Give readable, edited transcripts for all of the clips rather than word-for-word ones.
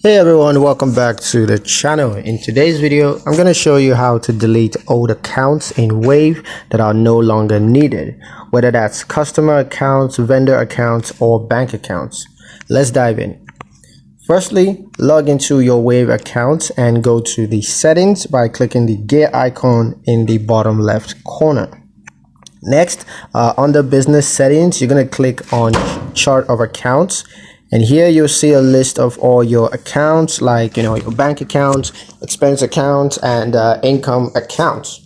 Hey everyone, welcome back to the channel. In today's video, I'm going to show you how to delete old accounts in Wave that are no longer needed, whether that's customer accounts, vendor accounts, or bank accounts. Let's dive in. Firstly, log into your Wave account and go to the settings by clicking the gear icon in the bottom left corner. Next, under business settings, you're going to click on chart of accounts. And here you'll see a list of all your accounts, like your bank accounts, expense accounts, and income accounts.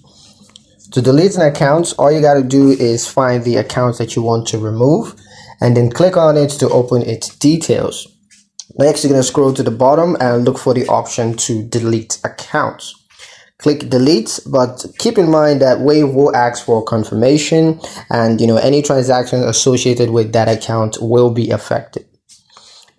To delete an account, all you got to do is find the account that you want to remove and then click on it to open its details. Next, you're going to scroll to the bottom and look for the option to delete accounts. Click delete, but keep in mind that Wave will ask for confirmation, and any transactions associated with that account will be affected.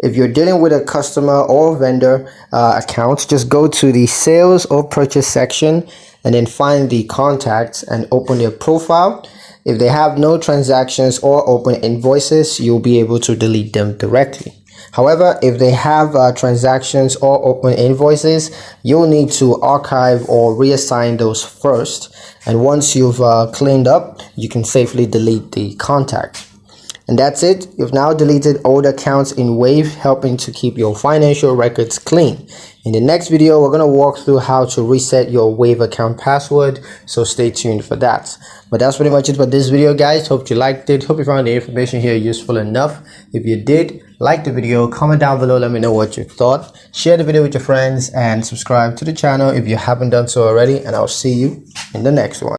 If you're dealing with a customer or vendor account, just go to the sales or purchase section and then find the contacts and open their profile. If they have no transactions or open invoices, you'll be able to delete them directly. However, if they have transactions or open invoices, you'll need to archive or reassign those first. And once you've cleaned up, you can safely delete the contact. And that's it. You've now deleted old accounts in Wave, helping to keep your financial records clean. In the next video, we're going to walk through how to reset your Wave account password, so stay tuned for that. But that's pretty much it for this video, guys. Hope you liked it. Hope you found the information here useful enough. If you did, like the video, comment down below, let me know what you thought. Share the video with your friends and subscribe to the channel if you haven't done so already, and I'll see you in the next one.